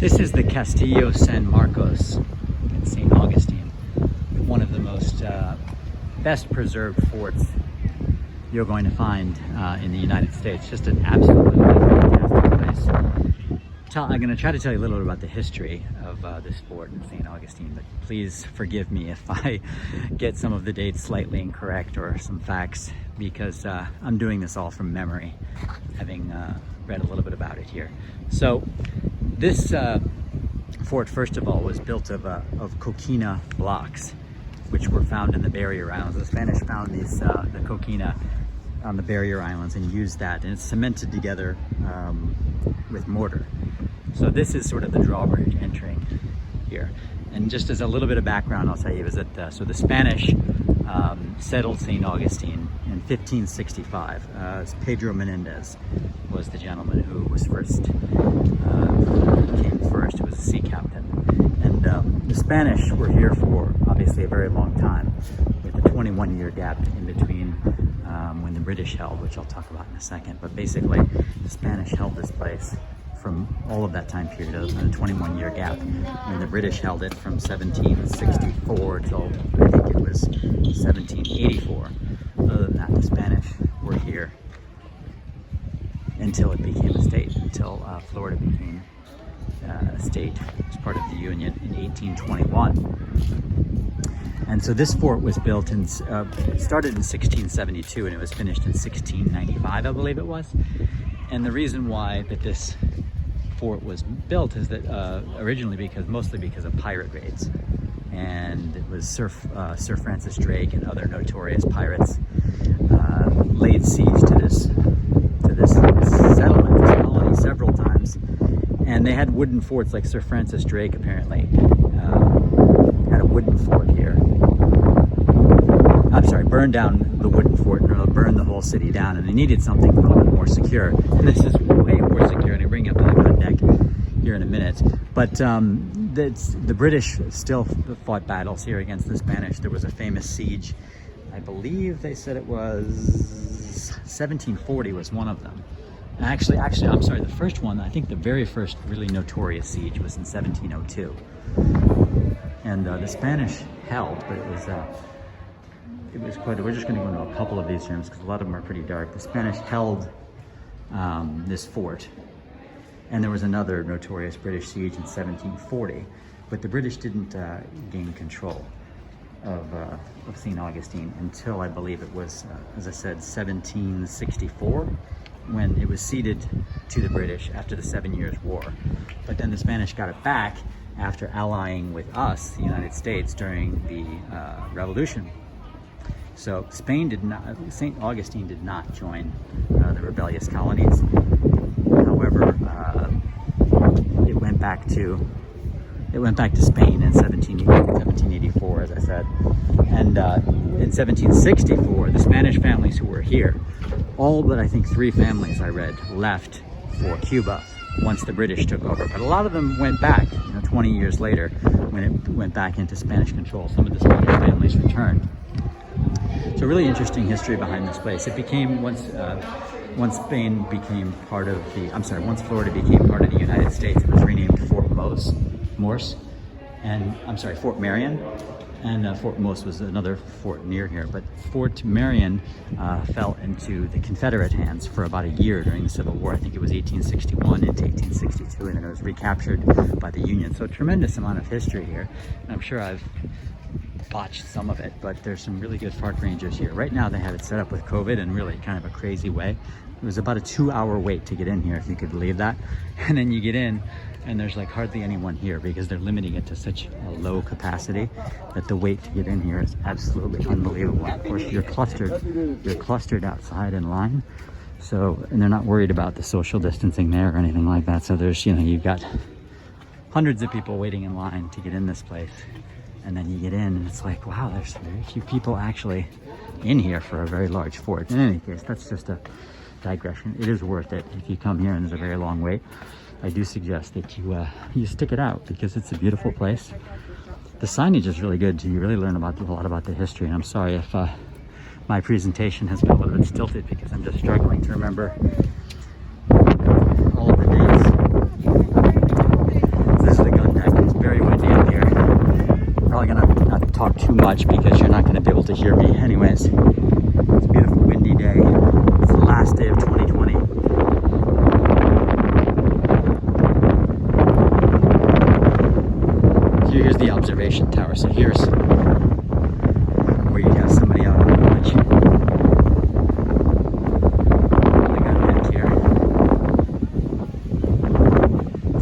This is the Castillo San Marcos in St. Augustine, one of the most best preserved forts you're going to find in the United States. Just an absolutely fantastic place. I'm going to try to tell you a little bit about the history of this fort in St. Augustine, but please forgive me if I get some of the dates slightly incorrect or some facts, because I'm doing this all from memory, having read a little bit about it here. So this fort, first of all, was built of coquina blocks, which were found in the barrier islands. The Spanish found these the coquina on the barrier islands and used that, and it's cemented together with mortar. So this is sort of the drawbridge entering here. And just as a little bit of background, I'll tell you is that so the Spanish settled St. Augustine in 1565. Pedro Menendez was the gentleman who was first, came first, who was a sea captain. And the Spanish were here for obviously a very long time, with a 21-year gap in between when the British held, which I'll talk about in a second. But basically, the Spanish held this place from all of that time period, a 21-year gap, when the British held it from 1764 till I think it was 1784. Other than that, the Spanish were here until it became a state, until Florida became a state as part of the Union in 1821. And so this fort was built in, it started in 1672 and it was finished in 1695, I believe it was. And the reason why that this fort was built is that originally mostly because of pirate raids, and it was Sir Francis Drake and other notorious pirates laid siege to this settlement, this colony, several times, and they had wooden forts. Like Sir Francis Drake apparently had a wooden fort here. I'm sorry, burned down the wooden fort, or burned the whole city down, and they needed something a little bit more secure. And this is way more secure, and I bring up the gun deck here in a minute. But the British still fought battles here against the Spanish. There was a famous siege. I believe they said it was 1740 was one of them. And actually, I'm sorry, the first one, I think the very first really notorious siege was in 1702. And the Spanish held, but it was quite, we're just going to go into a couple of these terms because a lot of them are pretty dark. The Spanish held this fort, and there was another notorious British siege in 1740, but the British didn't gain control of St. Augustine until I believe it was, as I said, 1764, when it was ceded to the British after the 7 Years' War. But then the Spanish got it back after allying with us, the United States, during the Revolution. So St. Augustine did not join the rebellious colonies. However, it went back to Spain in 1784, as I said. And in 1764, the Spanish families who were here, all but I think 3 families I read, left for Cuba once the British took over. But a lot of them went back, 20 years later, when it went back into Spanish control. Some of the Spanish families returned. So really interesting history behind this place. It became, once Florida became part of the United States, it was renamed Fort Morse, and Fort Marion, and Fort Morse was another fort near here. But Fort Marion fell into the Confederate hands for about a year during the Civil War. I think it was 1861 into 1862, and then it was recaptured by the Union. So a tremendous amount of history here, and I'm sure I've botched some of it, but there's some really good park rangers here. Right now they have it set up with COVID in really kind of a crazy way. It was about a 2-hour wait to get in here, if you could believe that. And then you get in and there's like hardly anyone here because they're limiting it to such a low capacity that the wait to get in here is absolutely unbelievable. Of course, you're clustered outside in line. So, and they're not worried about the social distancing there or anything like that. So there's, you've got hundreds of people waiting in line to get in this place. And then you get in and it's like, wow, there's very few people actually in here for a very large fort. In any case, that's just a digression. It is worth it. If you come here and there's a very long wait, I do suggest that you stick it out because it's a beautiful place. The signage is really good too. You really learn a lot about the history. And I'm sorry if my presentation has been a little bit stilted because I'm just struggling to remember all of the dates. much because you're not going to be able to hear me anyways. It's a beautiful windy day. It's the last day of 2020. Here's the observation tower. So here's where you'd have somebody out on the village. I got a deck here.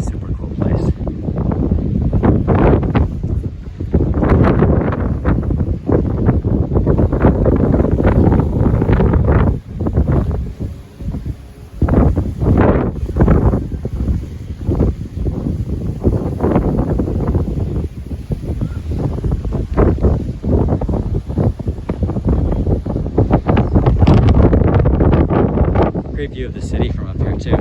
Super cool place. Great view of the city from up here too.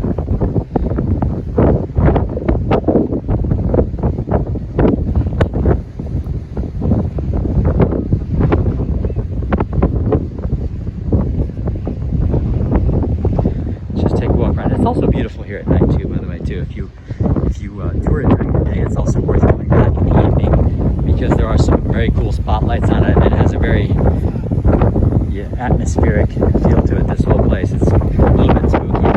Just take a walk around. It's also beautiful here at night too, by the way, too. If you tour it during the day, it's also worth coming back in the evening because there are some very cool spotlights on it, and it has a very atmospheric feel to it, this whole place. It's a little bit spooky.